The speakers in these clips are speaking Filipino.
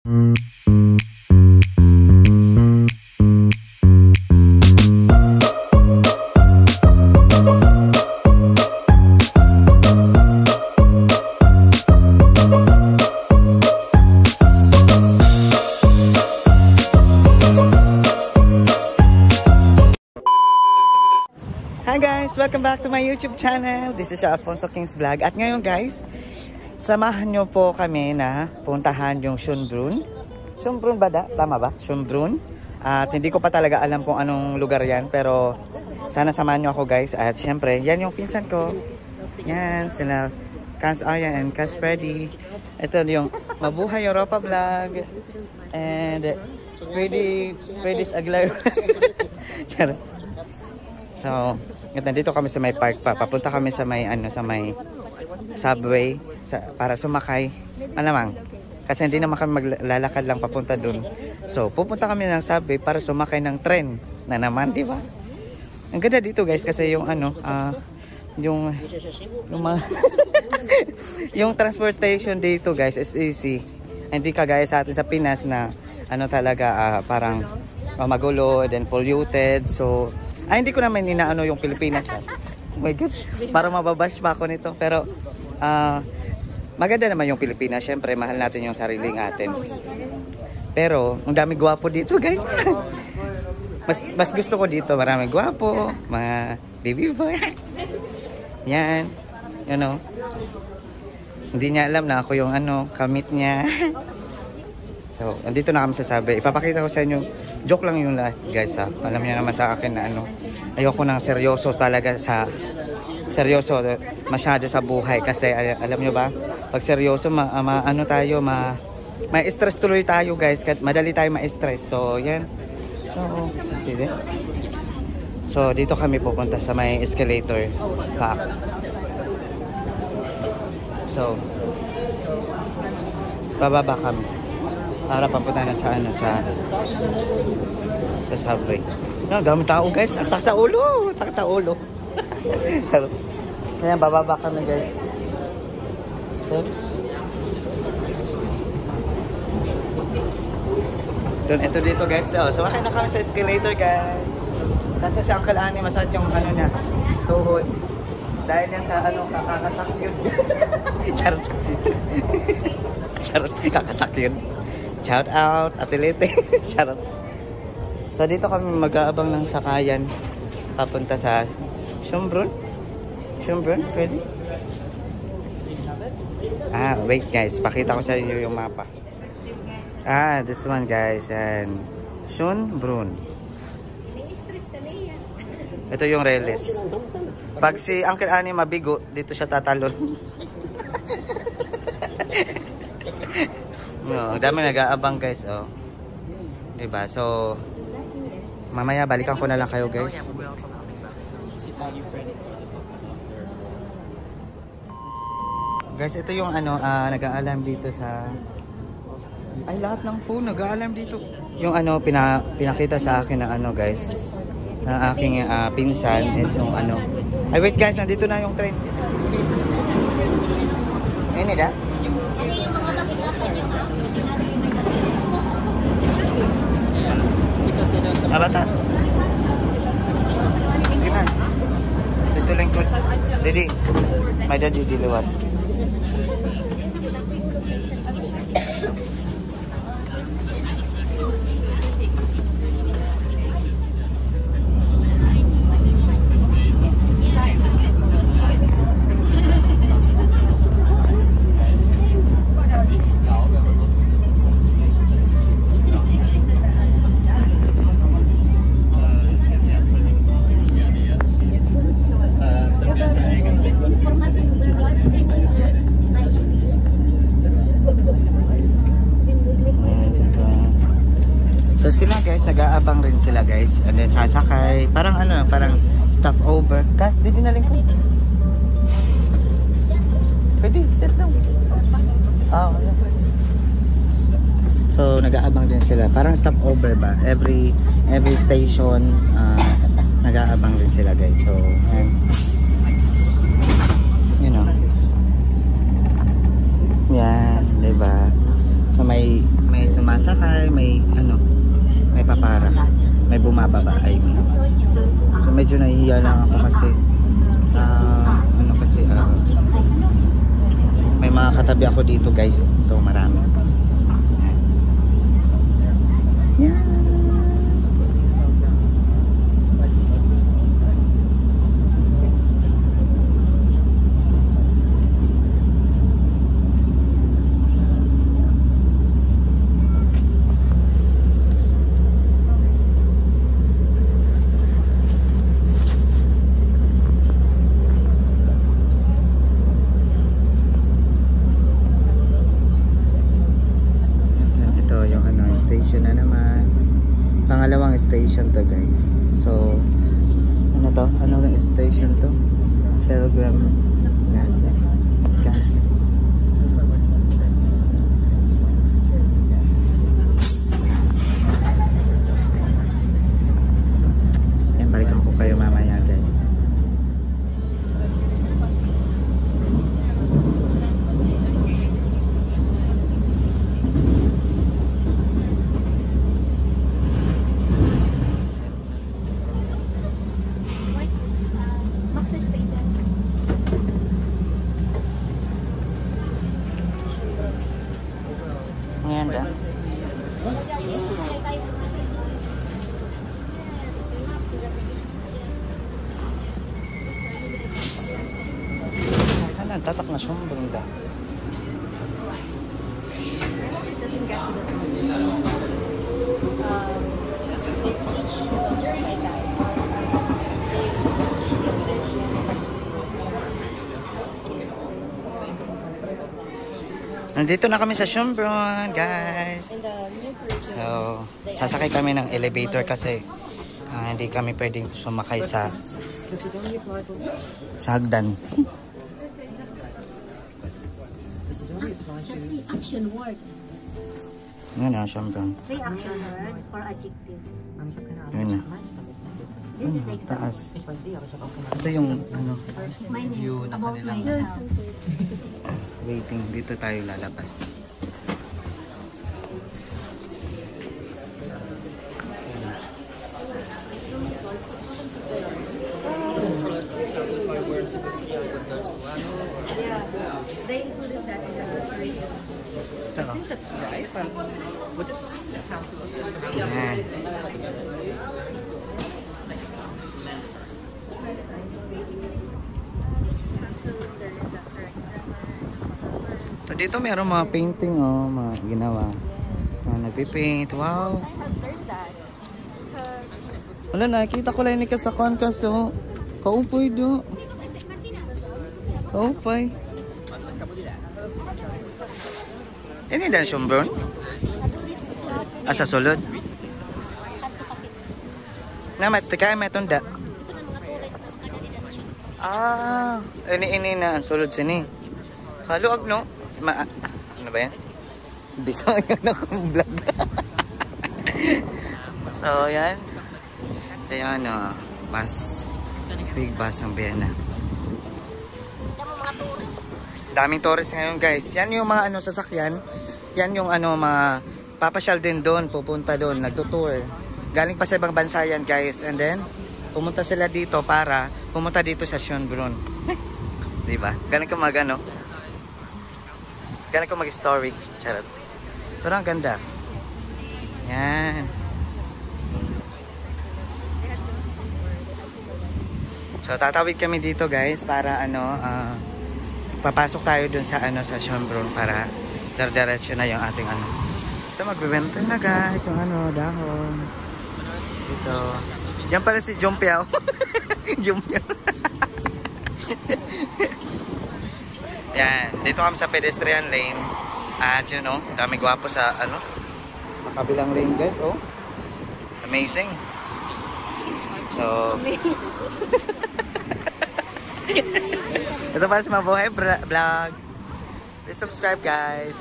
Hi guys! Welcome back to my YouTube channel. This is Alfonso Kings Vlog. At ngayon guys, samahan nyo po kami na puntahan yung Schönbrunn. Schönbrunn ba da? Tama ba? Schönbrunn. At hindi ko pa talaga alam kung anong lugar yan. Pero sana samahan nyo ako guys. At syempre, yan yung pinsan ko. Yan, sila Kans Aryan and Kans Freddy. Ito yung Mabuhay Europa Vlog. And Freddy's Aguilar. So, nandito kami sa may park pa. Papunta kami sa may subway para sumakay. Malamang. Kasi hindi naman kami maglalakad lang papunta dun. So, pupunta kami ng subway para sumakay ng tren na naman, di ba? Ang ganda dito, guys, kasi yung yung transportation dito, guys, is easy. Hindi kagaya sa atin sa Pinas na talaga parang magulo and polluted. So, hindi ko naman inaano yung Pilipinas. Oh my God, para mababash pa ako nito. Pero, maganda naman yung Pilipinas. Siyempre, mahal natin yung sariling atin. Pero, ang dami gwapo dito, guys. mas gusto ko dito. Marami gwapo, mga baby boy. Yan. You know. Hindi niya alam na ako yung kamit niya. So, andito na kami sa subway. Ipapakita ko sa inyo. Joke lang yung lahat, guys, ha. Alam niyo naman sa akin na ayoko nang seryoso talaga seryoso masyado sa buhay. Kasi alam niyo ba, pag seryoso, may stress tuloy tayo, guys. Madali tayo ma-stress. So, yan. So, dito kami pupunta sa may escalator pack. So, bababa kami para papunta na sa subway. Dami tao, guys. Saksak sa ulo. Saksak sa ulo. Ayan, bababa kami, guys. Ito dito, guys. So, sumakay na kami sa escalator, guys. Kasi si Uncle Ani, masakit yung niya, tuhod. Dahil yan sa kakakasak yun. Charot. Charot, kakasak yun. Shout out, Atilete. Charot. So dito kami mag-aabang ng sakayan papunta sa Schönbrunn. Schönbrunn, pwede? Wait guys, pakita ko sa inyo yung mapa. This one guys, and Schönbrunn. Ito yung Reles. Pag si Uncle Ani mabigo, dito siya tatalon. Ang dami nag-aabang, guys, oh. Diba? So, mamaya balikan ko na lang kayo, guys. Guys, ito yung nag-aalarm dito sa lahat ng phone nag-aalarm dito. Yung pinakita sa akin na guys, ng aking pinsan is yung wait guys, nandito na yung train. Ini dah. Bata. Sige na. Dito lang ko. Didi. May daddy diliwat. So sila guys, nag-aabang rin sila guys. And then sasakay, parang parang stopover. Kas, di dinaling ko. Pwede, sit down. So nag-aabang din sila. Parang stopover ba? Every station, nag-aabang rin sila guys. So, and, you know. Yan, diba? So may sasakay, may may papara, may bumababa, I mean. So medyo nahihiya lang ako kasi may mga katabi ako dito guys, so marami. Yeah. Station na naman. Pangalawang station to guys. So, ano to? Ano yung station to? Telegram Gasa. Yan, balikan ko kayo mamaya guys. Ayan da. Ano, tatak na sumbong da. Nandito na kami sa Schönbrunn, guys. So, sasakay kami ng elevator kasi hindi kami pwedeng sumakay sa hagdan. Action word. Yun na, Schönbrunn. Say action word or adjectives. Yun na. This is like Taas. Ito yung view na about kanilang myself. waiting. Dito tayo lalabas. Yeah, they included that in the curriculum. I think that's right. What is So dito meron mga painting mga ginawa. Nagpipaint. Wow. I have learned that because Wala, nakikita ko lang ni kasakon kaso kaupoy do. Kaupay. Ini dan Schönbrunn? Asa sulod? Namat kaya may tunda. Ini na sulod sini. Halo agno. Ano ba yan? Bisa yan akong vlog. So yan. So yan bus. Big bus ang Vienna. Daming tourist ngayon guys. Yan yung mga sasakyan. Yan yung mga papasyal din doon. Pupunta doon. Nagtutour. Galing pa sa ibang bansa yan guys. And then pumunta sila dito para pumunta dito sa Schönbrunn. Diba? Galing ko galing ko mag-story. Charot. Pero ang ganda. Yan. So tatawid kami dito guys para papasok tayo dun sa sa Schönbrunn para diretso na yung ating Ito magbebenta na guys yung dahon. Dito. Yan pala si Jompiao. Jompiao. Yan, dito kami sa pedestrian lane. At dami gwapo sa kabilang lane guys, Amazing. So ito pala si Mabuhay Vlog. Please subscribe guys.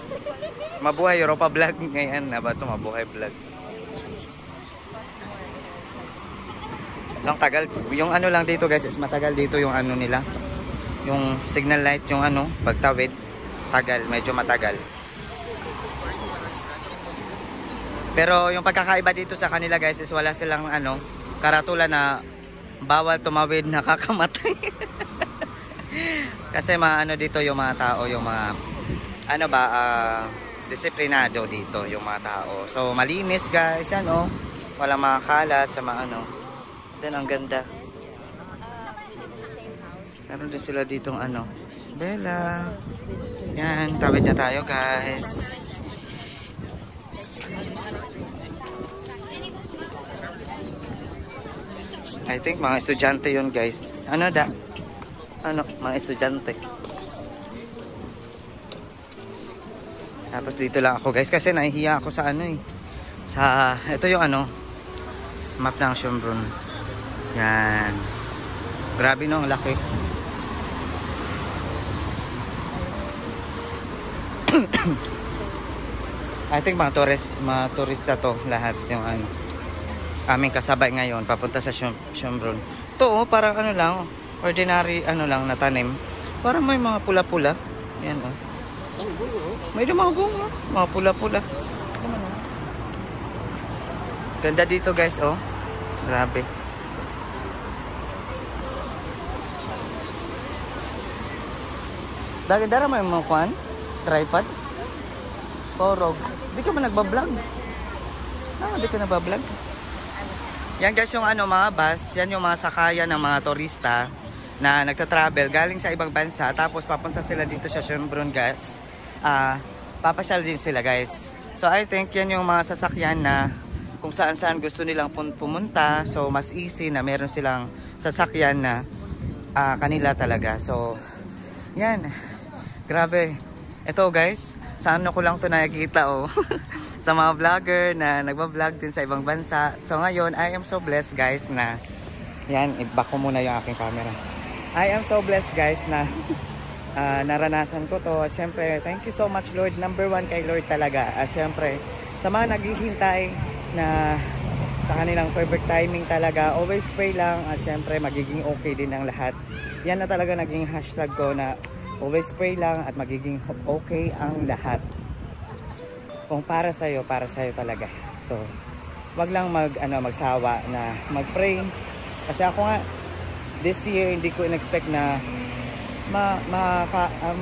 Mabuhay Europa Vlog ngayon. Ba ito Mabuhay Vlog. So ang tagal. Yung lang dito guys is matagal dito yung nila. Yung signal light, yung pagtawid. Tagal, medyo matagal. Pero yung pagkakaiba dito sa kanila guys is wala silang ano, karatula na bawal tumawid, nakakamatay. Kasi ano dito yung mga tao, yung mga ano ba, disiplinado dito yung mga tao. So malinis guys, yan oh. Wala mga kalat sa mga ano. Then ang ganda. Meron din sila ditong ano, Bella. Yan, tawid na tayo guys. I think mga estudyante yun guys. Ano da? Ano, mga estudyante. Tapos dito lang ako guys kasi nahihiya ako sa ano eh. Sa, ito yung ano, map ng Schönbrunn. Yan. Grabe no, ang laki. I think mga turista to lahat yung ano. Aming kasabay ngayon papunta sa Schönbrunn. To parang ano lang, ordinary ano lang na tanim. Parang may mga pula-pula. Yan oh. May mga bunga, mga pula-pula. Ganda dito guys oh. Grabe. Dara may mga kwan? Tripod? Porog. Di ka ba nagbablog? Di ka nagbablog? Yan guys yung ano mga bus, yan yung mga sakayan ng mga turista na nagta-travel galing sa ibang bansa tapos papunta sila dito sa Schönbrunn guys. Papasyal din sila guys. So I think yan yung mga sasakyan na kung saan-saan gusto nilang pumunta. So mas easy na meron silang sasakyan na kanila talaga. So yan. Grabe. Ito guys, sa ano ko lang to nakikita oh. Sa mga vlogger na nagba-vlog din sa ibang bansa. So ngayon, I am so blessed guys na yan, i-back ko muna yung aking camera. I am so blessed guys na naranasan ko to. Siyempre, thank you so much Lord. Number one kay Lord talaga. Siyempre, sa mga naghihintay na sa kanilang perfect timing talaga, always pray lang. Siyempre, magiging okay din ang lahat. Yan na talaga naging hashtag ko na always pray lang at magiging okay ang lahat. Kung para sa'yo talaga. So, wag lang magsawa na mag-pray. Kasi ako nga, this year, hindi ko in-expect na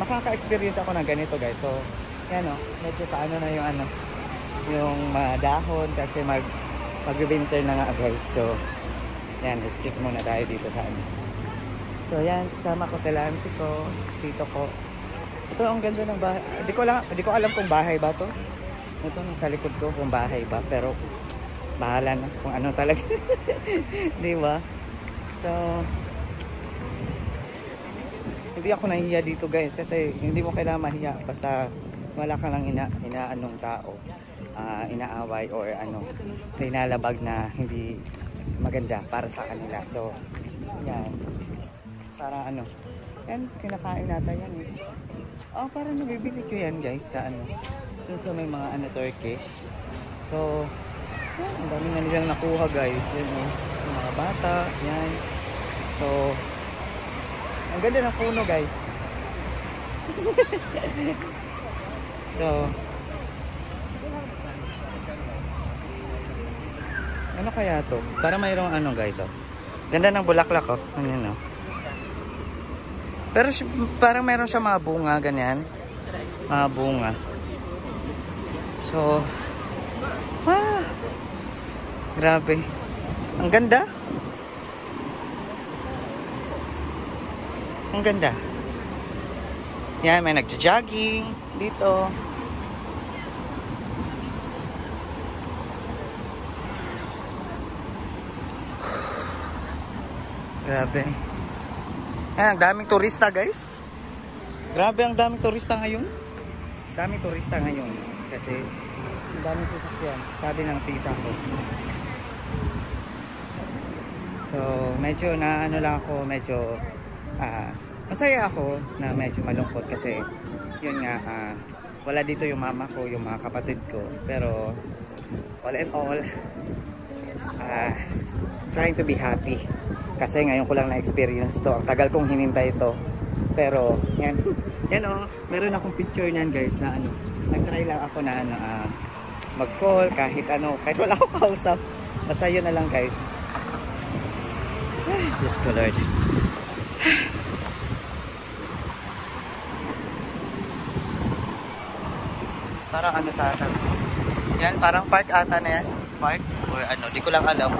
makaka-experience ako ng ganito guys. So, yan o, medyo paano na yung yung dahon kasi mag-winter na nga guys. So, yan, excuse muna tayo dito sa So, yan, kasama ko sila auntie ko, tito ko. Ito, ang ganda ng bahay. Hindi ko alam kung bahay ba to. Ito sa likod ko kung bahay ba, pero bahala na kung ano talaga. Di ba? So hindi ako nahiya dito guys kasi hindi mo kailangan mahiya basta wala ka lang inaanong tao, inaaway or linalabag na hindi maganda para sa kanila. So yan, para yan, kinakain natin yan eh. Parang nabibili ko yan guys sa so may mga Turkish. So yan, ang dami na nilang nakuha guys. Yan yung mga bata, yan. So ang ganda ng puno guys. So ano kaya to? Para mayroong guys oh. Ganda ng bulaklak oh. Ano pero parang mayroon siya mga bunga ganyan. Mga bunga. So, grabe. Ang ganda. Ang ganda. Yan, may nagja-jogging dito. Grabe. Ang daming turista guys. Grabe, ang daming turista ngayon. Daming turista ngayon kasi ang daming sasakyan, sabi ng tita ko. So medyo lang ako, medyo masaya ako na medyo malungkot kasi yun nga, wala dito yung mama ko, yung mga kapatid ko, pero all in all trying to be happy kasi ngayon ko lang na-experience to. Ang tagal kong hinintay to. Pero yan yan meron akong picture niyan guys na nag-try lang ako na mag-call, kahit ano, kahit wala ako kausap. Basta yun na lang guys. Ay, Diyos ko Lord. Parang ano tata. Yan, parang park ata na yan. Park? Or ano, di ko lang alam.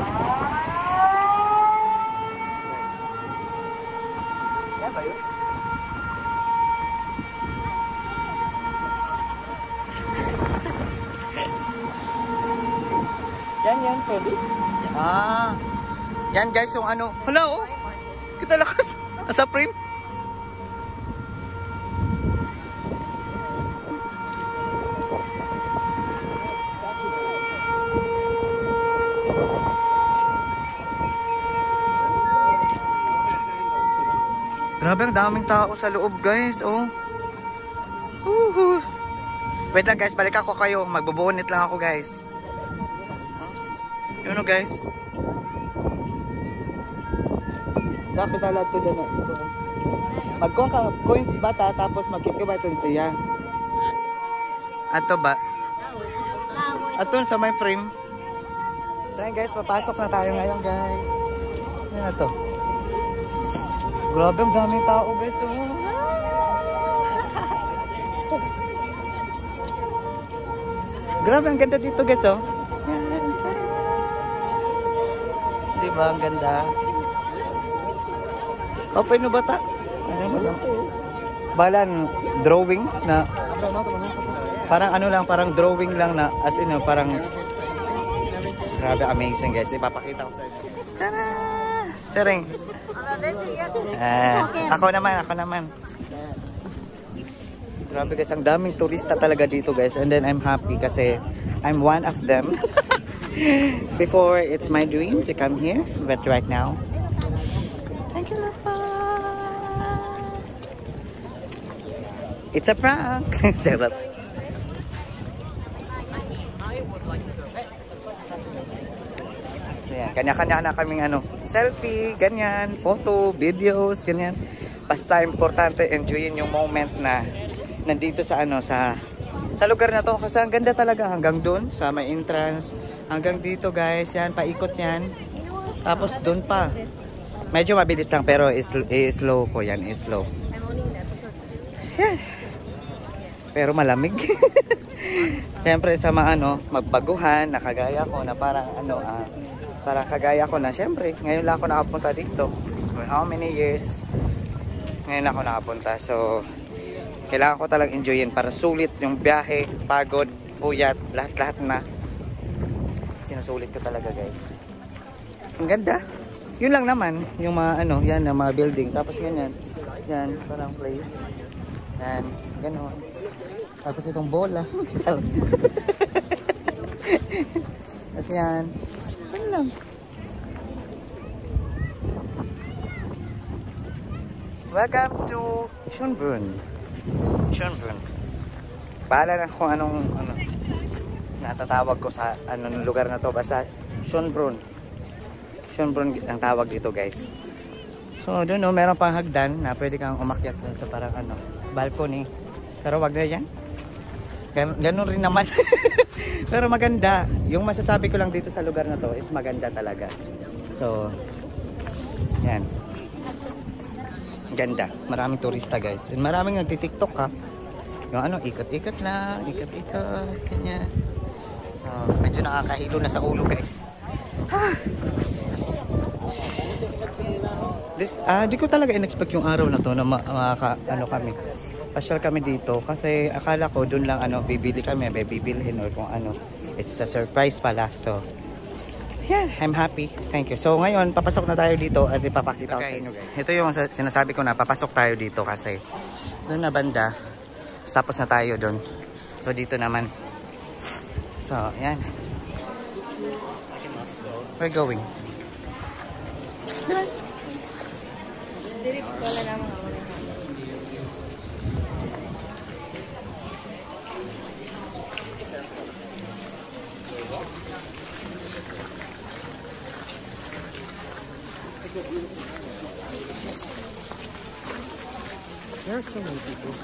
Yan ba yun? Yan, pwede? Ah. Yan guys, yung ano. Hala oh. Kita lakas. Sa frame. Grabe, ang daming tao sa loob guys. Oh. Wait lang guys, balik ako kayo. Magbubunit lang ako guys. Yun o guys. Dapat alat to na. Magkuha ka coins bata tapos magkikibay ito siya. Ato ba? Ato sa my frame. So guys, papasok na tayo ngayon guys. Ano na to? Grabe, ang daming tao guys. Grabe, ang ganda dito guys oh. Diba, ang ganda. Open no bata? Balan, drawing na parang ano lang, parang drawing lang na as in, parang grabe, amazing guys. Ipapakita ko sa inyo. Tara! Sering. Ako naman. Grabe guys, ang daming turista talaga dito guys. And then I'm happy kasi I'm one of them. Before, it's my dream to come here, but right now, thank you, Lapa. It's a prank. Charot. Ayan, kanya-kanya na kaming ano, selfie, ganyan, photo, videos, ganyan. Basta importante enjoyin yung moment na nandito sa ano, sa lugar na to kasi ang ganda talaga hanggang doon sa may entrance. Hanggang dito guys, yan, paikot yan. Tapos doon pa. Medyo mabilis lang pero slow ko yan, slow. Yan. Pero malamig. Siyempre sa mga ano, magbaguhan, nakagaya ko na parang ano, parang kagaya ko na. Siyempre, ngayon lang ako nakapunta dito. For how many years? Ngayon ako nakapunta. So, kailangan ko talagang enjoyin para sulit yung biyahe, pagod, puyat, lahat-lahat na. Sinusulit ko talaga guys. Ang ganda. Yun lang naman yung mga ano, yan ang mga building. Tapos ganyan. Yan, parang place. Yan, gano'n. Tapos itong bola. Tapos yan. Ano lang. Welcome to Schönbrunn. Schönbrunn. Bahala na kung anong ano natatawag ko sa anong lugar na to, basta Schönbrunn. Schönbrunn ang tawag dito guys. So doon no, meron pang hagdan na pwede kang umakyat dun sa parang ano, balcony. Pero wag na yan. Ganun rin naman. Pero maganda. Yung masasabi ko lang dito sa lugar na to is maganda talaga. So yan. Ganda. Maraming turista guys. And maraming nagti-TikTok ha. Yung ano, ikot-ikot lang, ikot-ikot, kanya. So, medyo nakakahilo na sa ulo guys. Di ko talaga in-expect yung araw na to na ano kami. Pasyal kami dito kasi akala ko dun lang ano, bibili kami, may bibilhin or kung ano. It's a surprise pala. So, yeah, I'm happy. Thank you. So, ngayon, papasok na tayo dito at ipapakita ko sa inyo guys. Ito yung sinasabi ko na papasok tayo dito kasi doon na banda. Tapos na tayo doon. So, dito naman. So, yan. We're going. Wala naman ako. There are so many people.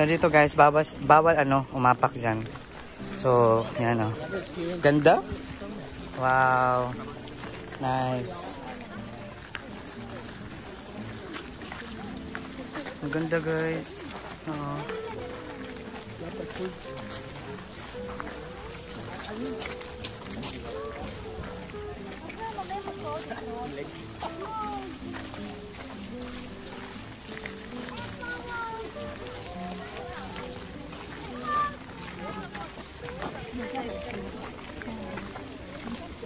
Dito guys, bawal ano, umapak dyan. So, yan o. Ganda? Wow. Nice. Ang ganda guys. Oo.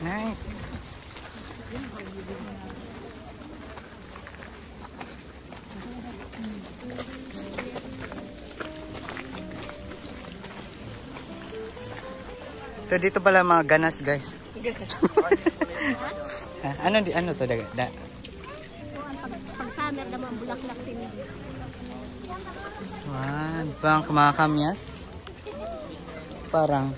Nice. Ito dito pala mga ganas guys. ano to da? Pag summer naman bulaklak sila. Wan, bang mga kamyas? Parang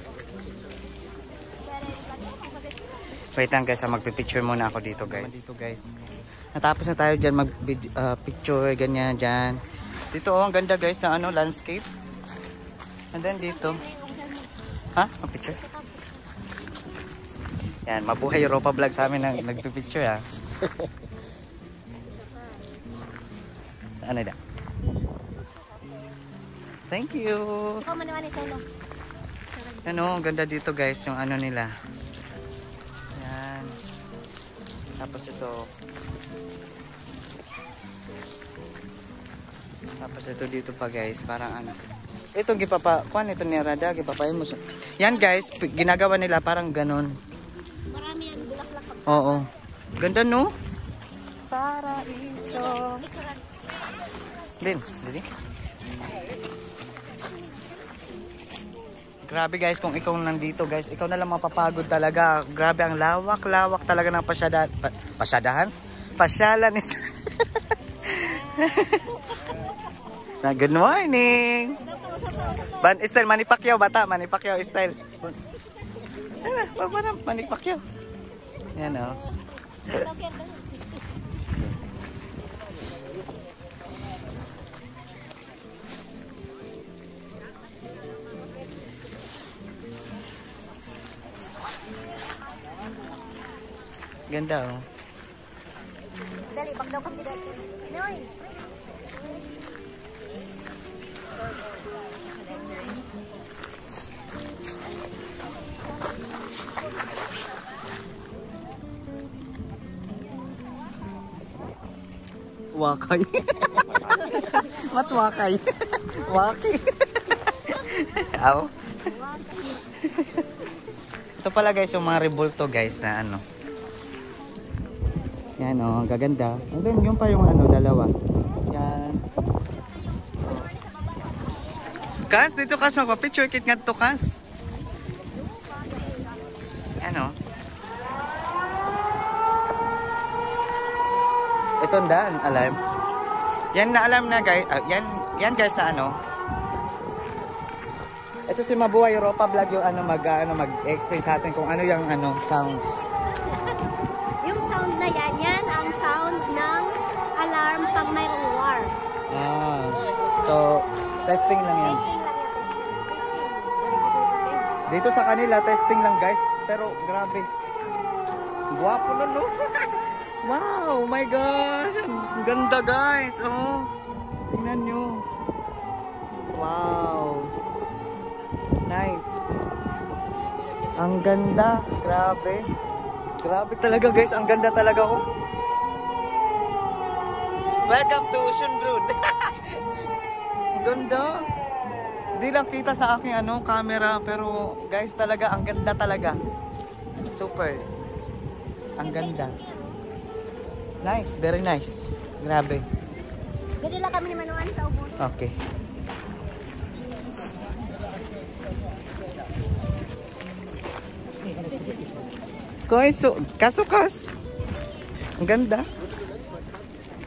wait lang guys, magpipicture muna ako dito guys. Natapos na tayo dyan mag-picture, ganyan dyan. Dito ang ganda guys na ano, landscape. And then dito. Ha? Mag-picture? Yan, mabuhay Europa vlog sa amin na nagpipicture ha. Ano da? Thank you! Ikaw manawan ni Solo. Ano, ang ganda dito guys, yung ano nila. Tapos ito dito pa guys, parang ano. Itong kuan ito ni Rada, gipapain mo. Yan guys, ginagawa nila parang ganon. Marami yan bulaklak pag Oo. Ganda no? Paraiso. Din. Grabe guys, kung ikaw nandito guys, ikaw na lang mapapagod talaga. Grabe ang lawak talaga ng pasyalan ito. Na good morning. Style Manny Pacquiao bata, Manny Pacquiao style. Ano, Manny Pacquiao. Yan oh. Ganda oh. Dali, pag daw kami dito. Noy! Wakay. What wakay? Waki. Aw. Ito pala guys yung mga rebulto guys na ano. Yan o, gaganda. And then yung pa yung ano, dalawa. Yan. Kas, dito Kas, picture kit nga to Kas. Yan o. Itong daan, alam. Yan na alam na guys. Yan guys na ano. Ito si Mabuhay Europa vlog yung ano mag-explain sa atin kung ano yung ano sounds. Yung sound na yan ang sound ng alarm pag mayroong war. Ah. So, testing lang yan. Testing lang yan. Dito sa kanila, testing lang guys. Pero grabe. Guwapo na no? Wow, my God. Ang ganda guys. Oh. Tingnan nyo. Wow. Nice. Ang ganda. Grabe. Grabe talaga guys. Ang ganda talaga oh. Welcome to Ocean Brood. Ang ganda. Hindi lang kita sa aking ano, camera. Pero guys talaga, ang ganda talaga. Super. Ang ganda. Nice. Very nice. Grabe. Ganda lang kami ni Manuan sa ubos. Okay. Guys, so, kasukas. Ang ganda.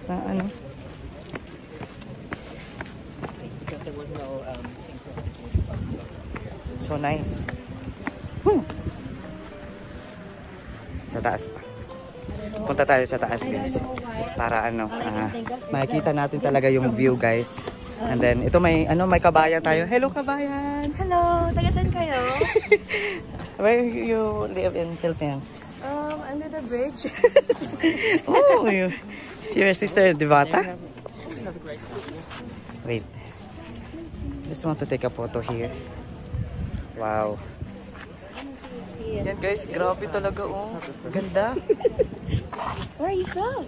Ano? So nice. Sa taas pa. punta tayo sa taas guys. Para ano, makikita natin talaga yung view guys. And then ito may may kabayan tayo. Hello kabayan. Hello, taga saan kayo? Where you live in Philippines? Under the bridge. Oh, your sister Devata? Wait. Just want to take a photo here. Wow. Yan guys, grabe talaga oh. Ganda. Where are you from?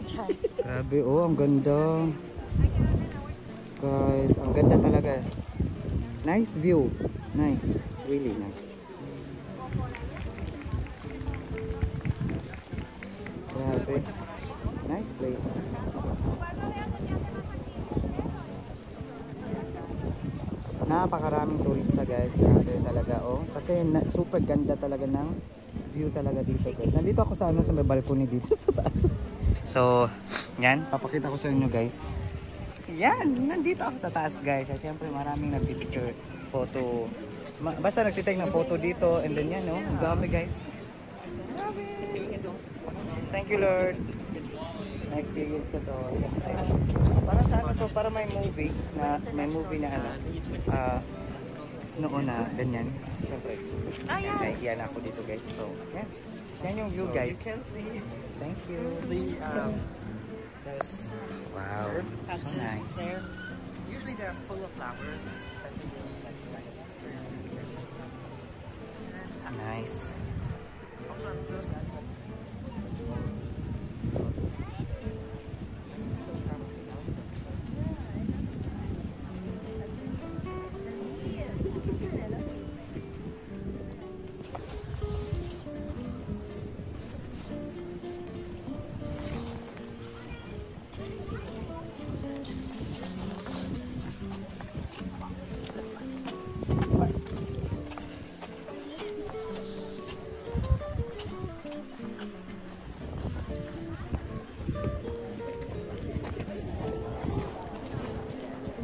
Grabe oh, ang ganda. Guys, ang ganda talaga. Nice view. Nice. Really nice. Grabe. Nice place. Napakaraming turista guys. Grabe talaga oh. Kasi super ganda talaga ng view talaga dito guys. Nandito ako sa sa may balcony dito sa taas. So, yan. Papakita ko sa inyo guys. Yan. Nandito ako sa taas guys. Siyempre maraming nagpipicture, photo. Basta nagtitake ng photo dito. And then yan oh. Ang dami guys. Grabe. Thank you Lord. Na-experience ko to. Para sa ano to? Para may movie na noon na ganyan. Siyempre. Yan ako dito guys. So, yan. Yan yung view guys. Thank you. Wow. So nice. Usually they're full of flowers. Nice.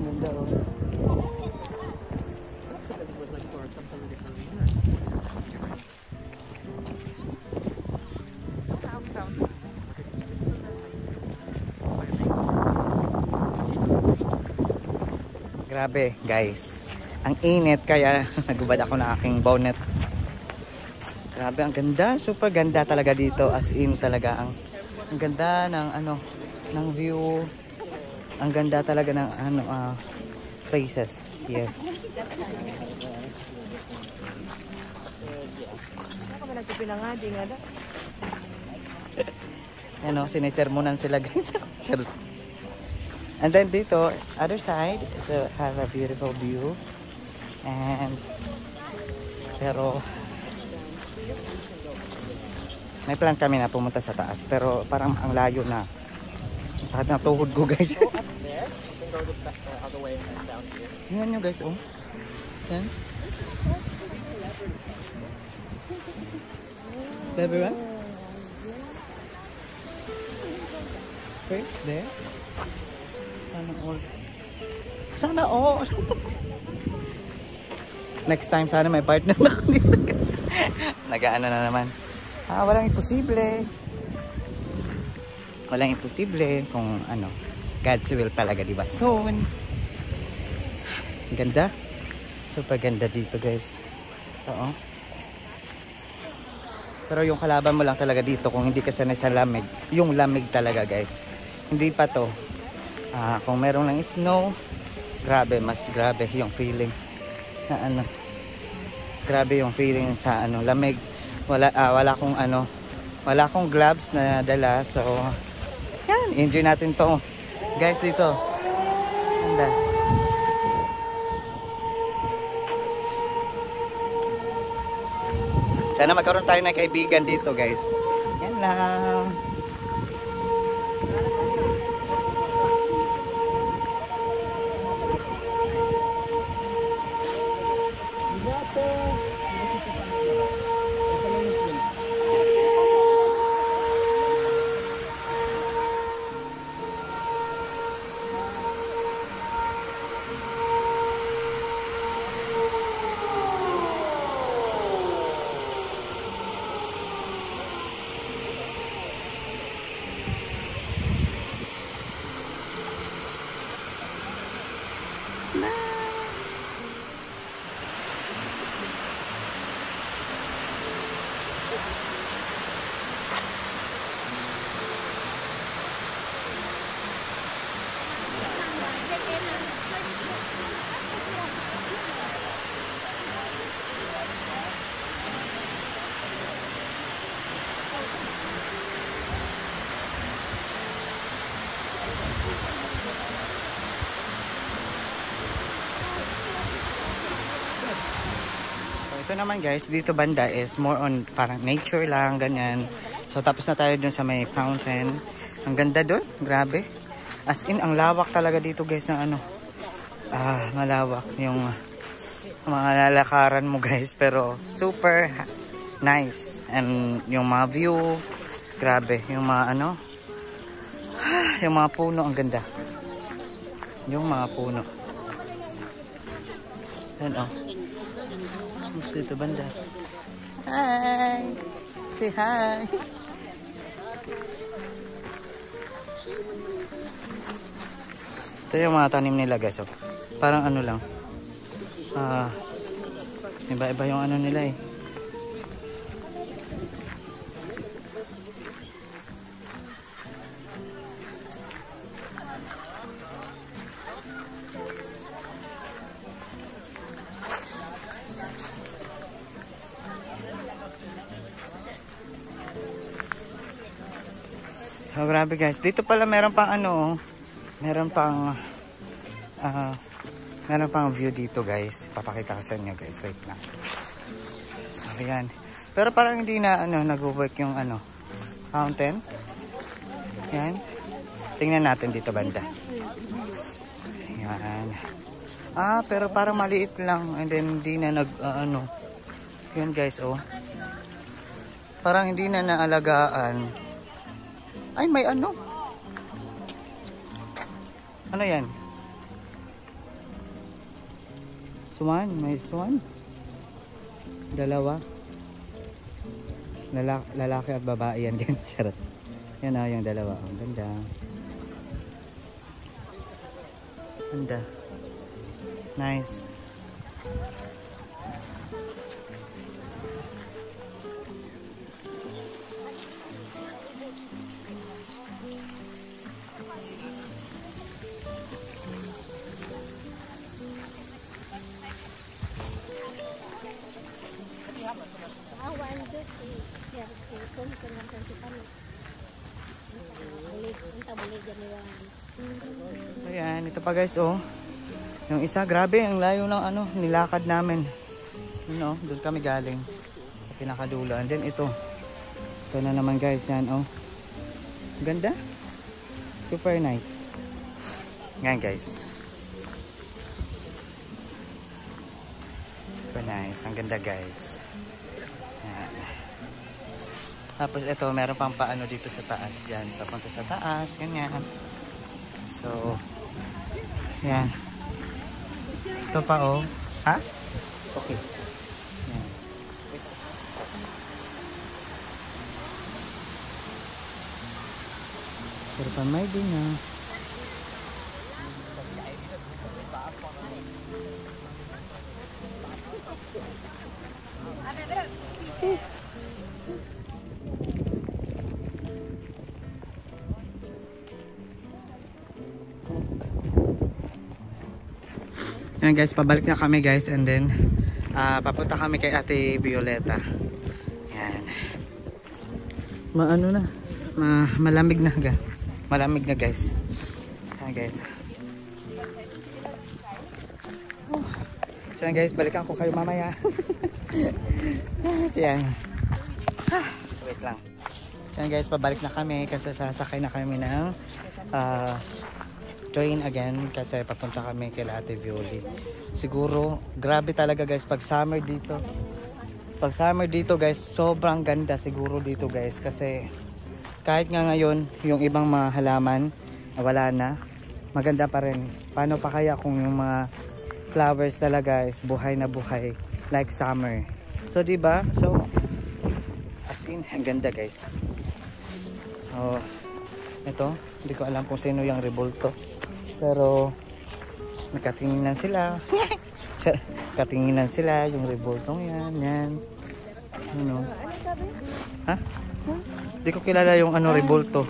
Ganda oh. Grabe guys. Ang init kaya nagubad ako ng aking bonnet. Grabe ang ganda. Super ganda talaga dito. As in talaga ang ganda ng ng view. Ang ganda talaga ng places here. Ano, sinisermonan sila guys. And then dito, other side, so have a beautiful view. And pero may plan kami na pumunta sa taas, pero parang ang layo na. Sakit na tuhod ko guys. Tingnan nyo guys oh. Yan. Everyone? First there. Sana all. Sana all. Next time sana may partner na ako dito guys. Nag-aano na naman. Walang imposible. Walang imposible kung God's will talaga, diba? So, ganda. Super ganda dito, guys. Oo. Pero yung kalaban mo lang talaga dito kung hindi ka sanay sa lamig. Yung lamig talaga, guys. Hindi pa to. Kung meron ng snow, grabe, mas grabe yung feeling. Na grabe yung feeling sa lamig. Wala akong gloves na dala, so yan, enjoy natin to guys dito. Ganda. Sana magkaroon tayo ng kaibigan dito guys. Yan lang. Ito naman guys, dito banda is more on parang nature lang, ganyan. So tapos na tayo dun sa may fountain. Ang ganda dun, grabe. As in, ang lawak talaga dito guys ng ano. Malawak yung mga lalakaran mo guys. Pero super nice. And yung mga view, grabe. Yung mga ano, yung mga puno, ang ganda. Yung mga puno. Yan oh. Dito banda. Hi! Say hi! Ito yung mga tanim nila guys. Oh. Parang ano lang. Iba-iba yung ano nila eh. So grabe guys, dito pala meron pang ano, meron pang view dito guys. Papakita ko sa inyo guys, wait lang. So ayan. Pero parang hindi na ano, nag-work yung ano, fountain. Ayan. Tingnan natin dito banda. Ayan. Pero parang maliit lang and then hindi na ano. Yun guys, oh. Parang hindi na naalagaan. Ay, may ano? Ano yan? Swan, may swan. Dalawa. Lalaki at babae yan guys. Charot. Yan o, yung dalawa. Ang ganda. Ganda. Nice. Ayan, ito pa guys, oh. Yung isa, grabe, ang layo ng ano, nilakad namin. Yun, oh, doon kami galing. Sa pinakadulo. And then ito. Ito na naman guys, yan, oh. Ganda. Super nice. Yan guys. Super nice. Ang ganda guys. Yan. Tapos ito, meron pang paano dito sa taas dyan. Papunta sa taas, ganyan. So, yan. Ito pa, oh. Ha? Okay. Yan. Pero pa may din na. Yan guys, pabalik na kami guys and then papunta kami kay Ate Violeta. Yan. Maano na. Malamig na ga. Malamig na guys. Yan guys. So yan guys, balikan ko kayo mamaya. Yan. Wait lang. So yan guys, pabalik na kami kasi sasakay na kami ng train again kasi papunta kami kay Ate Violi. Siguro grabe talaga guys pag summer dito. Pag summer dito guys, sobrang ganda siguro dito guys kasi kahit nga ngayon yung ibang mga halaman wala na, maganda pa rin. Paano pa kaya kung yung mga flowers talaga is buhay na buhay like summer. So diba? So as in, ang ganda guys. Oh, ito, hindi ko alam kung sino yung Revolto. Pero Nakatinginan sila. Katinginan sila yung revoltong yan. Ano? Ha? Hindi ko kilala yung ano revolto.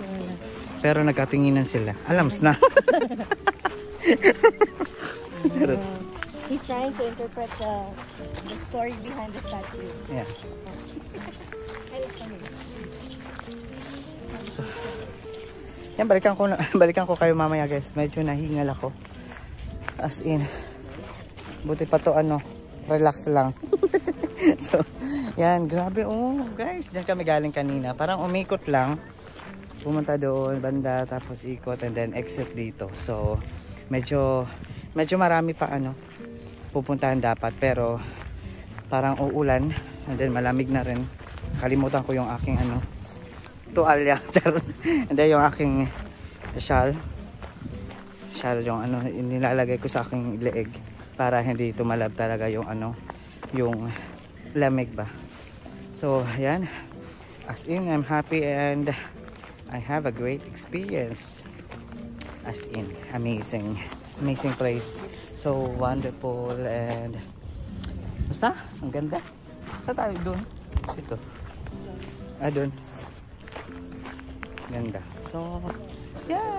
Pero nagkatinginan sila. Alams na. He's trying to interpret the story behind the statue. Yeah. So, yan, balikan ko kayo mamaya guys. Medyo nahingal ako. As in, buti pa to ano, relax lang. So, yan, grabe oh guys. Diyan kami galing kanina. Parang umikot lang. Pumunta doon, banda, tapos ikot and then exit dito. So, medyo marami pa ano, pupuntahan dapat. Pero, parang uulan. And then malamig na rin. Kalimutan ko yung aking ano, tuwalya. And then yung aking shawl yung ano, nilalagay ko sa aking leeg para hindi tumalab talaga yung ano, yung lamig ba. So ayan, as in I'm happy and I have a great experience. As in amazing place, so wonderful and basta ang ganda. Saan tayo doon? Ito doon ganda. So yeah.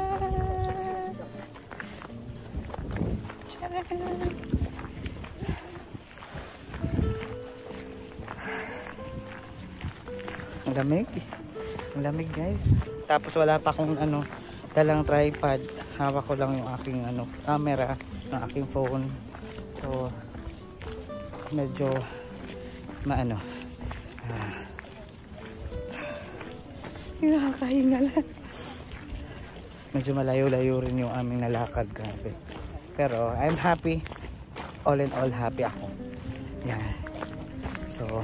Ang lamig guys. Tapos wala pa akong ano, dalang tripod. Hawak ko lang yung aking ano, camera ng aking phone. So medyo maano, nakakahinga lang. Medyo malayo-layo rin yung aming nalakad, grabe. Pero I'm happy. All in all, happy ako. Yan. So,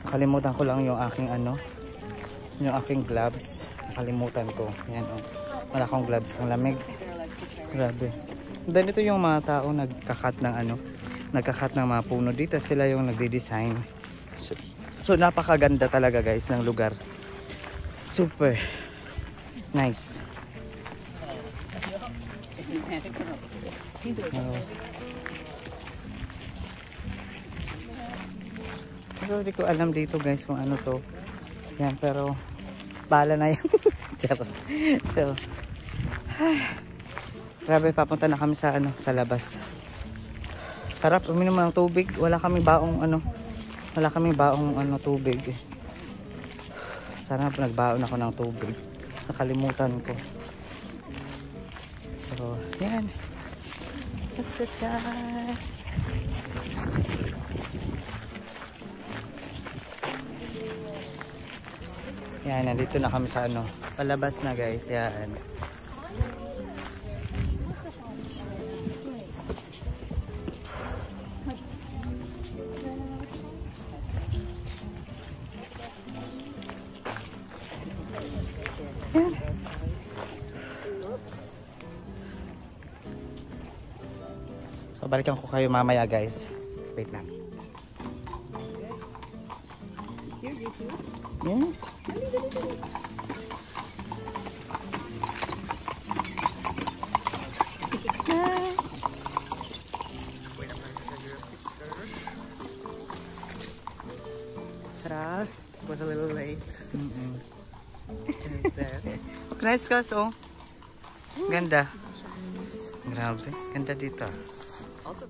nakalimutan ko lang yung aking ano, yung aking gloves. Nakalimutan ko. Yan oh. Wala akong gloves. Ang lamig. Grabe. Then ito yung mga tao nagkakat ng ano, nagkakat ng mga puno dito. Sila yung nagde-design. So napakaganda talaga guys ng lugar. Super nice. So, hindi ko alam dito guys kung ano to. Yan, pero bahala na yan. So, grabe, papunta na kami sa ano, sa labas. Sarap uminom ng tubig. Wala kaming baong ano tubig. Sarap, nagbaon ako ng tubig. Nakalimutan ko. So, yan. That's it guys. Yan, nandito na kami sa ano, palabas na guys. Yan. Yan. So balikan ko kayo mamaya guys. Wait lang. Yan. Ta-da! Was a little late. Nice guys oh. Ganda. Grabe. Ganda dito. Also,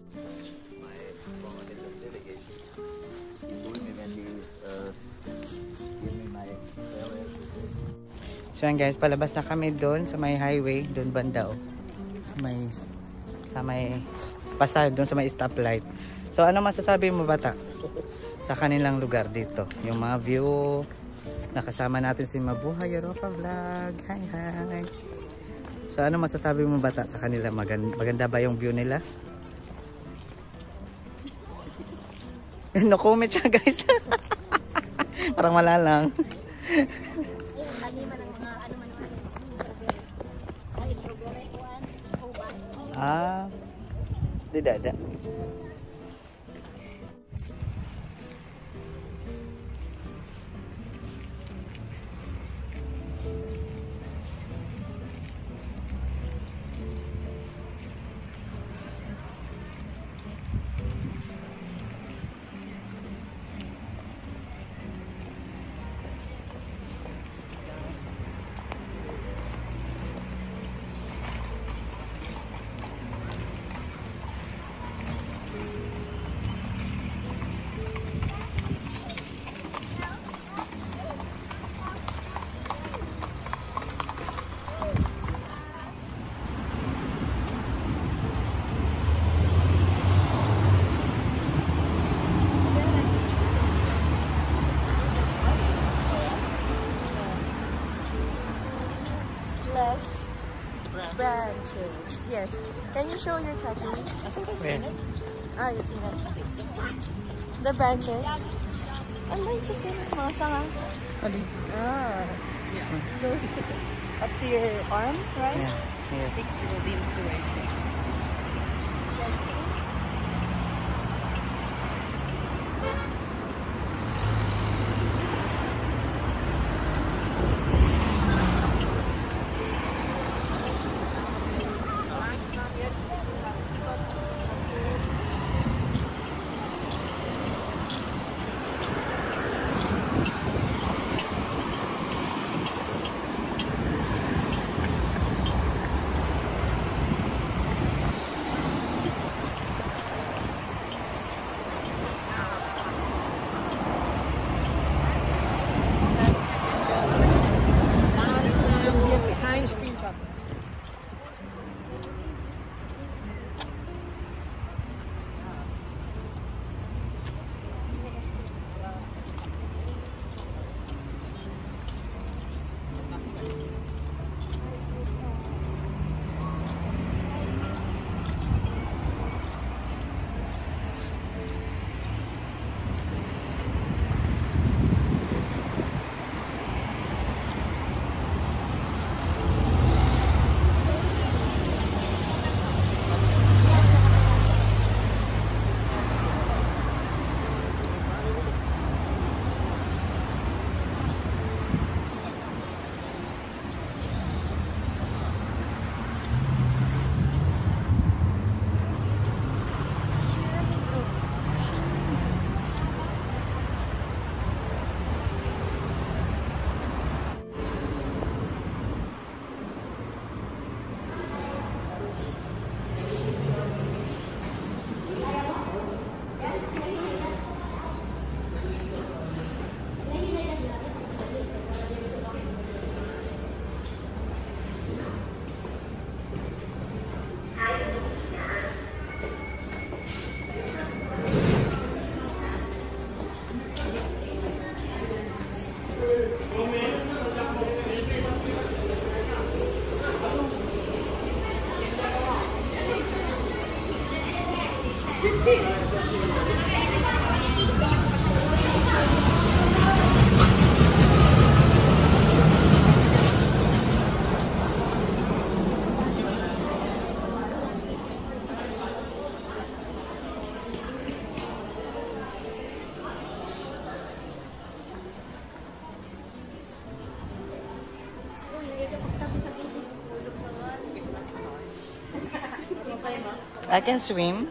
so yan guys, palabas na kami doon sa may highway, doon banda oh. Sa may basta doon sa may stoplight. So ano masasabi mo bata sa kanilang lugar dito? Yung mga view, nakasama natin si Mabuhay Europa Vlog. Hi hi. So ano masasabi mo bata sa kanila? Maganda ba yung view nila? No comment siya guys. Parang wala lang. Di dada. branches. Yes. Can you show your tattoo? I think I've seen it. Ah, you've seen it. The branches. Ang branches din. Mga sanga. Ah. Goes up to your arm, right? Yeah. Picture of the inspiration. I can swim.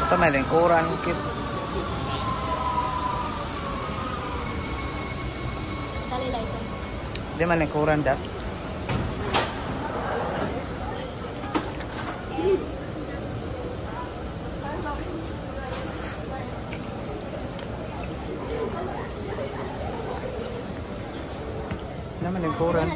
Ito may lingkuran. Di man lingkuran dat. Naman lingkuran.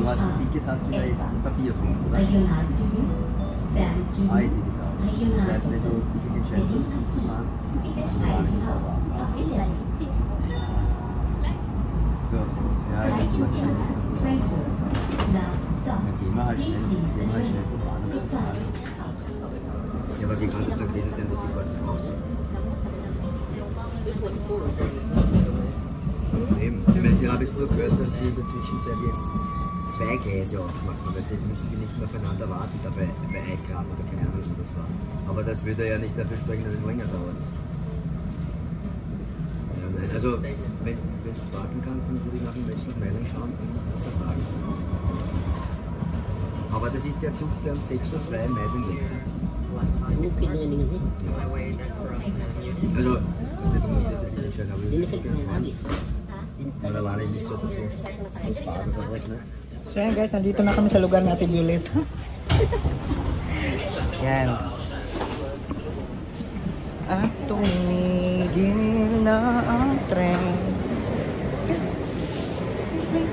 Du hast die Tickets hast du ja jetzt in Papierform, oder? digital. Das heißt, wenn du dich entscheidest, umzufahren, bist du nicht mehr so, ja, ich glaube, das ist dann gehen wir halt schnell vom Bahnhof zum Bahnhof. Ja, aber wie kann das dann gewesen sein, dass die Karten gemacht sind? Eben. Ich meine, Sie haben jetzt nur gehört, dass Sie in der Zwischenzeit jetzt 2 Gleise aufgemacht haben. Jetzt müssen die nicht mehr aufeinander warten, da bei Eichgraben oder keine Ahnung, wo das war. Aber das würde ja nicht dafür sprechen, dass es länger dauert. Ja, nein, also wenn du parken kannst, dann würde ich nach dem Match nach Mailand schauen und das erfragen. Aber das ist der Zug, der um 6:02 Uhr in Mailand wegfährt. Also, du musst dir die entscheiden, aber ich will fahren. Weil alleine ist so fahren, das ist nicht. So yan guys, nandito na kami sa lugar natin, Violet. Yan. At tumigil na ang tren. Excuse me.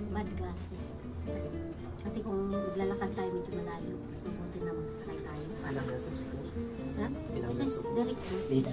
Bad kasi. Kasi kung maglalakad tayo medyo malayo, mas mabuti na magsakay tayo. Alam na sa suppose. Ha? This is direct. Dito.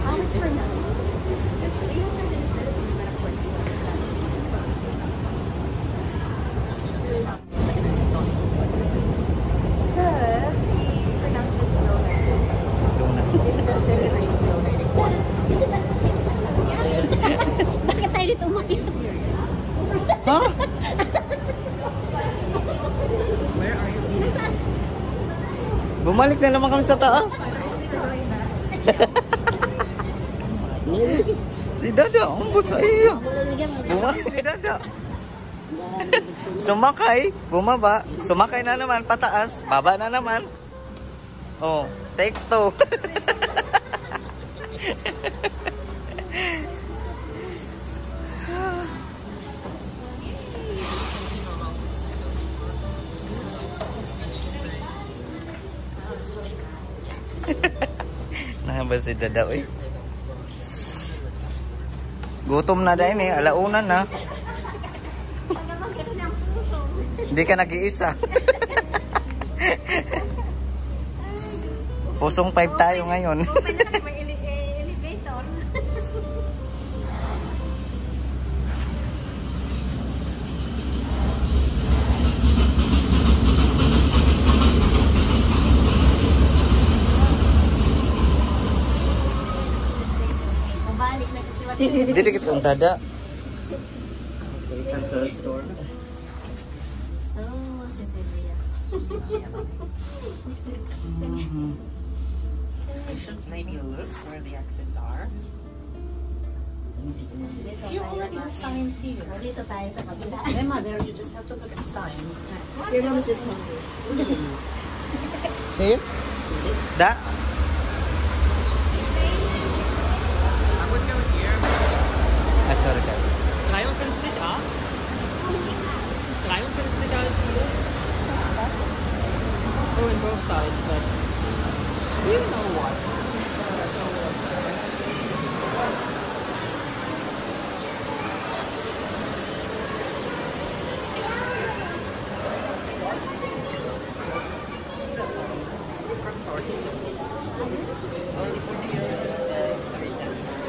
How much per night? Because we pronounce this donor. Bakit tayo dito umakit? Ha? Bumalik na naman kami sa taas. Si Dada, umbot sa iyo. Bumalik ni Dada. Sumakay, bumaba. Sumakay na naman, pataas. Baba na naman. Oh, take two. Nahaba si Dada, uy. Gutom na dahil eh, alauna na. Hindi ka nag-iisa. Pusong 5 tayo ngayon. May elevator. Mabalik na kitiwat. Hindi kita ang Dada. Oh, Cecilia. You should maybe look where the exits are. You already have signs here. Dito tayo sa kabila. Emma, there you just have to look at the signs. Your mom is just hungry. Here? Da? I would go here. Ah, sorry guys. 53A. 53A is here. Oh, in both sides, but you know what? Only 40 euros and 30 cents.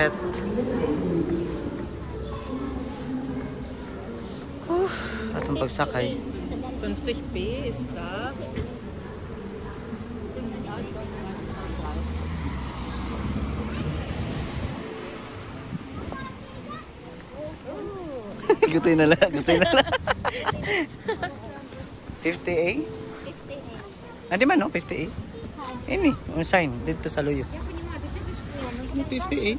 sunset. Atong pagsakay. 50B ist da. Gutoy na lang. 50A? 50A. Ah, di man no? 50A? Ini, yung sign. Dito sa Luyo. 50A?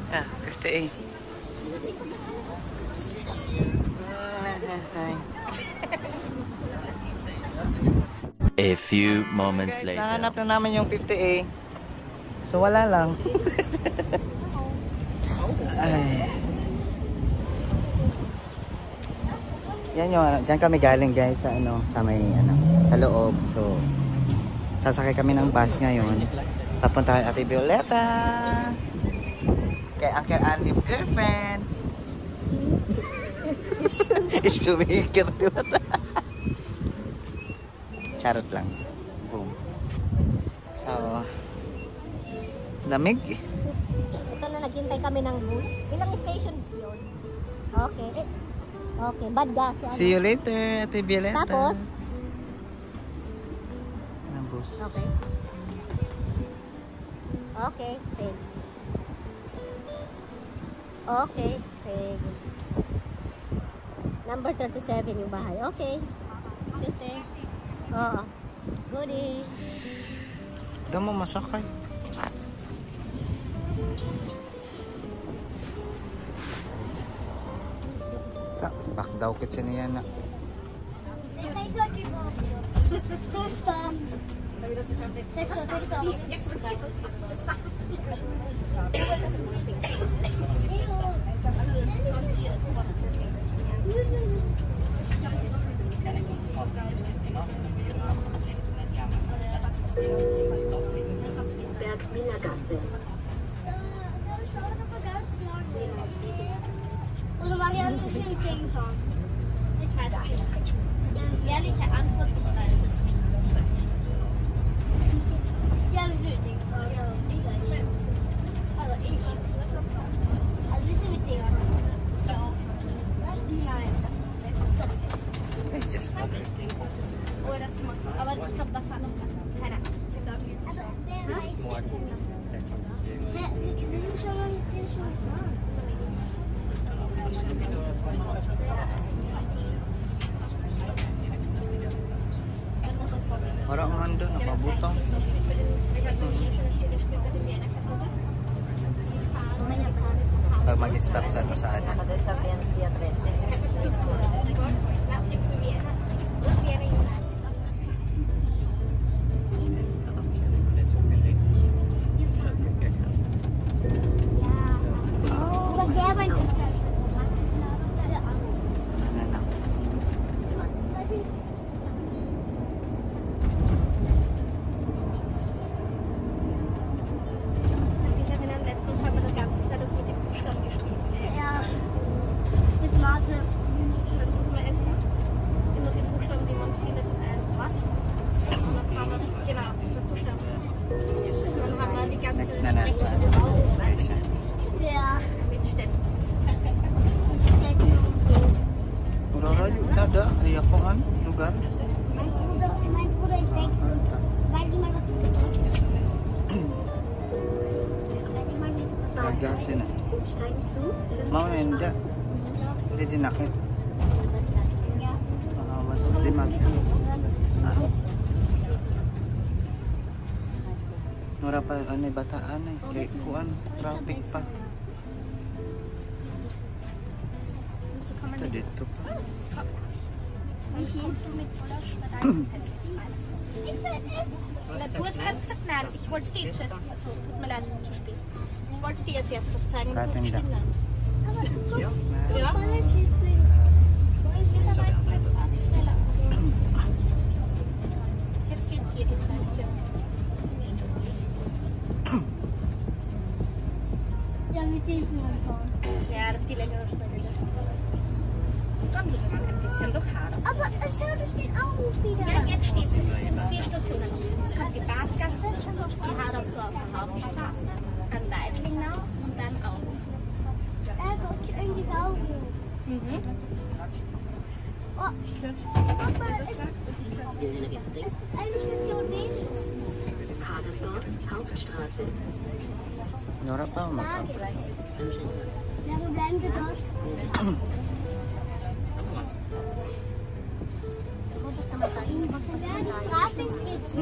Ah, 50A. A few moments Guys, later. nahanap na namin yung 50A. So wala lang. Ay. Yan yung diyan kami galing guys sa sa may sa loob. So sasakay kami ng bus ngayon. Papunta kay Ate Violeta. Kay Uncle Andy's girlfriend. Isumikir diba? Charot lang. Boom. So lamig. Ito na, naghintay kami ng bus. Ilang station yun? Okay. Okay, bad gas. See you later, Ate Violeta. Tapos? Ang bus. Okay. Okay, sige. Okay, sige. Number 37 yung bahay. Okay. Kasi. Oo. Goodie. Ito mo masakay. Back daw kasi niya na. Oder war die andere Stimme gegenfahren? Ich weiß es nicht. Ehrliche Antwort, ich weiß es nicht. Ja, wir sind mit denen gefahren. Ja, ich weiß es nicht. Also ich. Also wir sind mit denen gefahren. Ja. Nein. Ay, just Oder das macht. Aber ich glaube, da fahren noch keiner. Hä? Wir sind schon mal mit denen schon gefahren. Parang handa na mabutang. Pag mag-stop sa pasada. Aber der war nicht. Ja. Mit Mate. Kannst du mal essen? Immer die Buchstaben, die man findet in einem Wort. Und dann haben wir, genau, die Buchstaben. Und dann haben wir die ganze Next na natin. Ja. mit Städten. Murarayo na da. Ay ako an lugar. Mein Bruder ist 6 und weiß nicht mal, was du gedrückt hast. Paggasin na. Steigst du? Mga hindi. Hindi dinakit. Mas limag siya. Mura pa bataan eh. Kaya kuan, traffic pa. Ito dito pa. Du hast gerade gesagt, nein, ich wollte es dir jetzt erst, also tut mir leid, zu spät. Ich wollte es dir jetzt erst noch zeigen, und du Rating da. stehen lassen. Ja? Jetzt sieht hier die Zeit, ja. Ja, mit dem sind wir gefahren. Ja, das ist die längere Strecke. Dann geht man ein bisschen durch Hader. Aber schau, da steht auch wieder. Ja, jetzt steht es. Es sind 4 Stationen. Es kommt die Badgasse, die Hader kommst du auf der Hauptstraße, an Weidlingau und dann auch. Guck in die Augen. Mhm. Oh, Papa, eine Station links. Hauptstraße. Nora pa, maka. Ja, wo bleiben wir dort? Grafis geht's.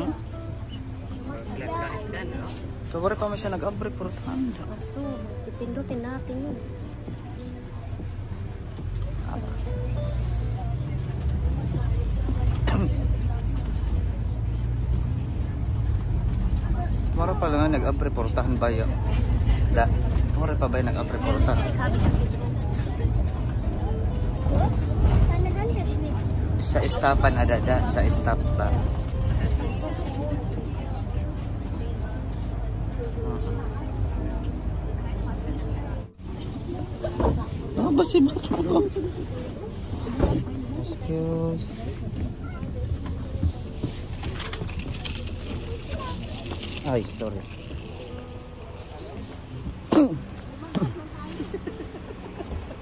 So, wala pa mo siya nag-abre, pero tanda. Aso, pipindutin natin yun. Mara pa lang nga nag-abre, portahan ba yun? Da, mara pa ba yung nag-abre, portahan? Sa estapan ada da, sa estap ba? Ano ba si Mato ko? Excuse. Ay, sorry.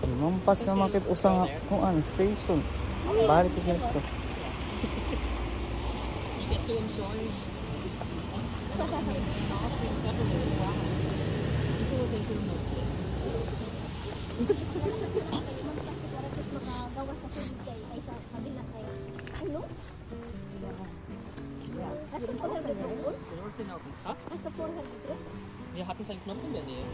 Lumampas na makit usang kuan station. Balik ko dito. Wir hatten keinen Knopf in der Nähe.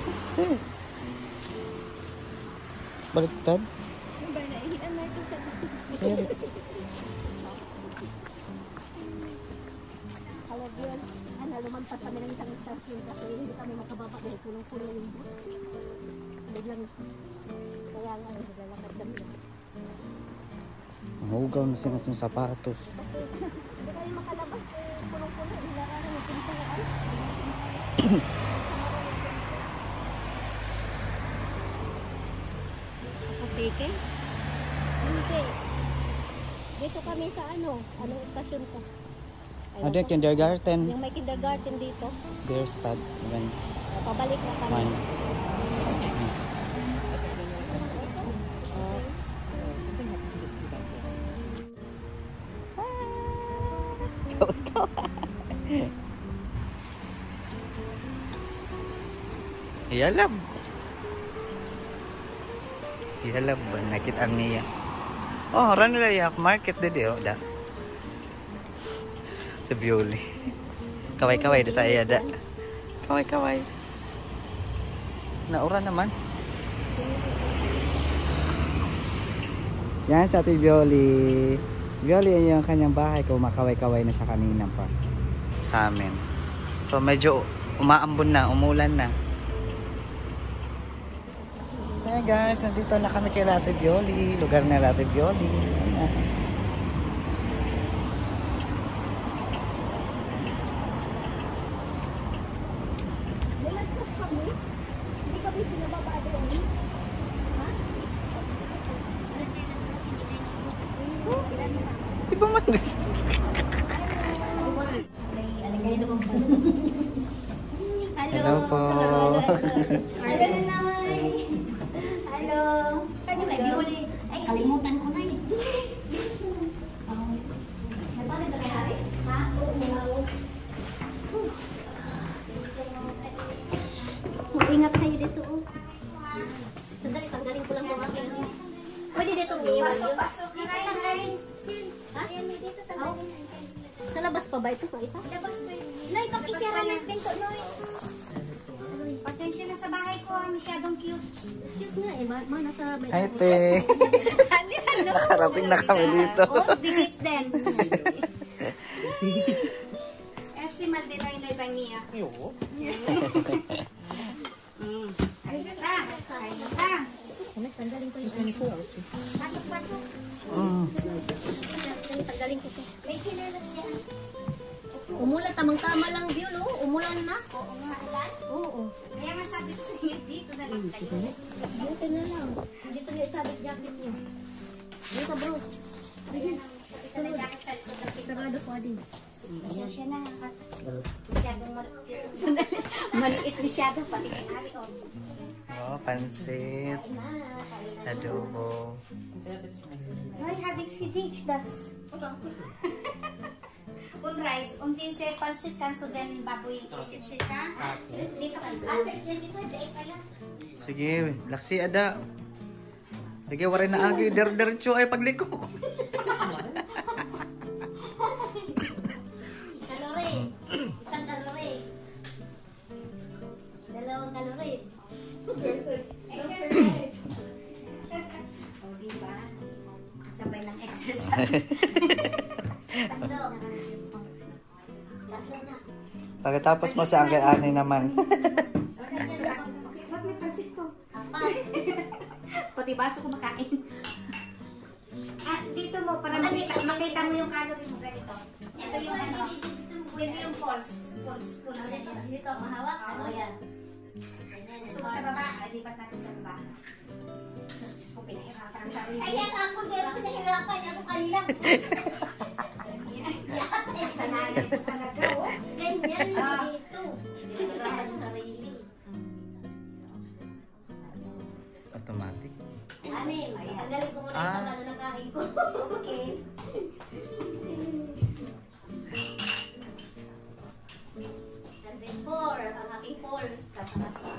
What's this? Baliktad? Here. Lumampas kami ng isang station kasi hindi kami makababa dahil kulong-kulong yung bus. Biglang, kaya nga naglalakad kami. Mahugaw na siya itong sapatos. Kasi hindi kami makalabas eh, kulong-kulong, nilarangan yung pintuan. Apoteke? Hindi. Dito kami sa anong stasyon ka? Ano yung kindergarten? Yung may kindergarten dito. Bierstadt. Pabalik na kami. Iyalab. Iyalab. Nakita niya. Oh, ran nila yak market dede oh da. Sa Bioli. Kaway-kaway da sa iya da. Kaway-kaway. Naura naman. Yan sa Ate Bioli. Bioli yan yung kanyang bahay. Kumakaway-kaway na siya kanina pa. Sa amin. So medyo umaambon na, umulan na. So hey guys, nandito na kami kay Ate Bioli. Lugar na Ate Bioli. Ayan. Iba man rin. Hello po. Hello, Nanay. Hello. Saan yung kay Bioli? Ay, kalimutan ko na eh. Nagpapalad na kay Hari? Ha? Oo. So, ingat kayo dito. Sandali, tanggalin ko lang yung aking. Pwede dito umiwan yun. Pasok na kayo. Tanggalin. Ha? Dito tanggalin. Sa labas pa ba ito? Isa? Labas pa yun. Nay, pakisira ng pinto, Noy. Pasensya na sa bahay ko, masyadong cute. Cute nga eh, nasa... Hi, te. Nakarating na kami dito. Oh, bigits din. Estimal din na inay pa niya. Jo. Ay, ganda. Ay, ganda. Tanggalin ko yung Pasok, pasok. tanggalin ko ito. May chinelas niya. Umulan, tamang-tama lang yun, oh. Umulan na. Oo nga, alam. Oo. Kaya nga sabi ko sa iyo, dito na lang kayo. Dito na lang. Dito niyo isabit jacket niyo. Dito bro. Ito na jacket sa likod ng sarado po din. Masyasya na. Masyadong maliit masyado. Pati kinari ko. Oh, pansit. Adobo. Why having finished das? Un rice, dice pansit kan so then baboy pansit ka. Dito ka. Dito kaya. Sige, laksi ada. Lagi waray na agi, diretso ay pagliko. Kalori. Isang kalori. Dalawang kalori. Exercise. O diba? Kasabay lang exercise. Tatlo. Tatlo na. Pagkatapos mo sa angkar-ani naman. Ba't may pansit to? Apat. Pati baso kumakain. Dito mo, para makita mo yung calorie mo ganito. Ito yung ano. Dito yung pulse. Dito, mahawak. Ano yan? Gusto mo sa baba? Lipat natin sa baba. Gusto ko pinahirapan ang sarili. Ayan, ako din pinahirapan. Ako kanila. Sanayan ko talaga. Ganyan dito. Pinahirapan ang sarili. It's automatic. Anim. Tanggalin ko muna ito lalo na kain ko. Okay. And then 4. Ang aking pulse. Katakas na.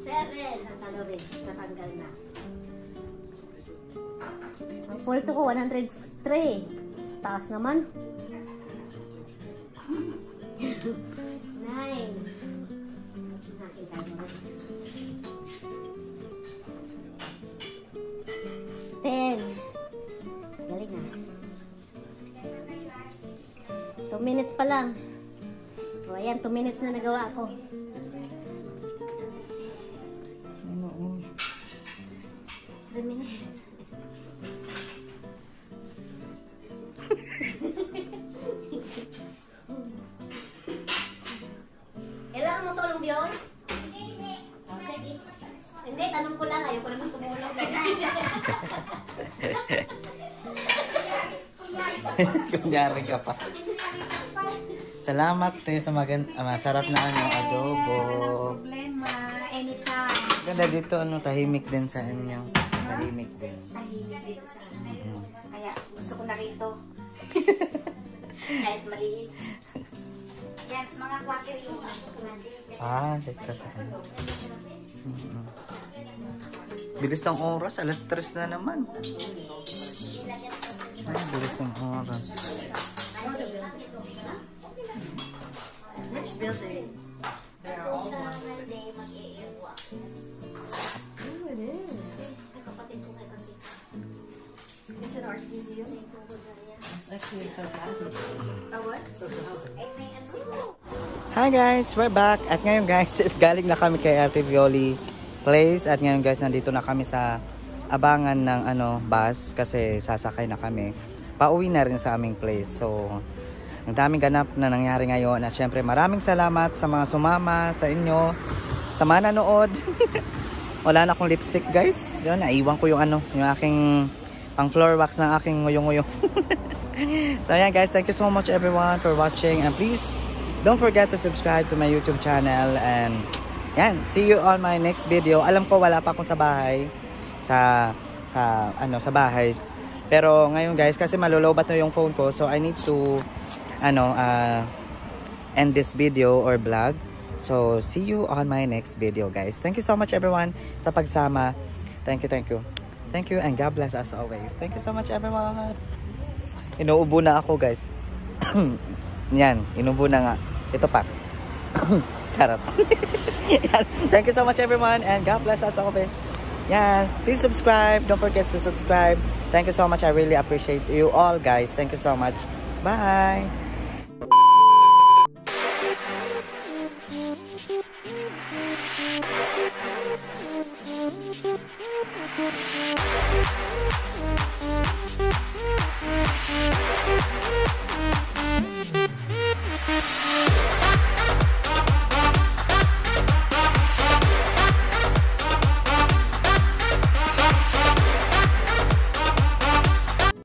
7. Ang calories. Katanggal na. Ang pulse ko 103. Taas naman. 9. Ang aking calories. 10. Galing na. 2 minutes pa lang. O ayan, 2 minutes na nagawa ako. Ano? 3 minutes. Kailangan mo tulong, Bjorn? Hindi. Sige. Hindi, tanong ko lang. Ayoko naman tumulong. Kunyari ka pa. Salamat sa masarap na adobo. Problema. Anytime. Ganda dito, tahimik din sa inyo. Tahimik din. Tahimik dito sa akin. Kaya gusto ko na rito. Kahit maliit. Yan, mga quarter yung Dito sa ano. Bilis ng oras, alas 3 na naman. Ay, bilis ng oras. Which building? It's an art museum. It's actually a social housing. Hi guys, we're back. At ngayon guys, galing na kami kay Ate Violi Place. At ngayon guys, nandito na kami sa abangan ng bus kasi sasakay na kami. Pauwi na rin sa aming place. So, ang daming ganap na nangyari ngayon. At syempre, maraming salamat sa mga sumama, sa inyo, sa mga nanood. Wala na akong lipstick guys. Yun, naiwan ko yung yung aking pang floor wax ng aking nguyong-nguyong. So ayan guys, thank you so much everyone for watching. And please, don't forget to subscribe to my YouTube channel. And yan, see you on my next video. Alam ko wala pa akong sa bahay. Sa bahay. Pero ngayon guys, kasi malolobat na yung phone ko. So I need to end this video or vlog. So see you on my next video guys. Thank you so much everyone sa pagsama. Thank you, thank you. Thank you and God bless as always. Thank you so much everyone. Inuubo na ako guys. Yan, inuubo na nga. Ito pa. Charot. Thank you so much everyone and God bless as always. Yan, please subscribe. Don't forget to subscribe. Thank you so much. I really appreciate you all guys. Thank you so much. Bye.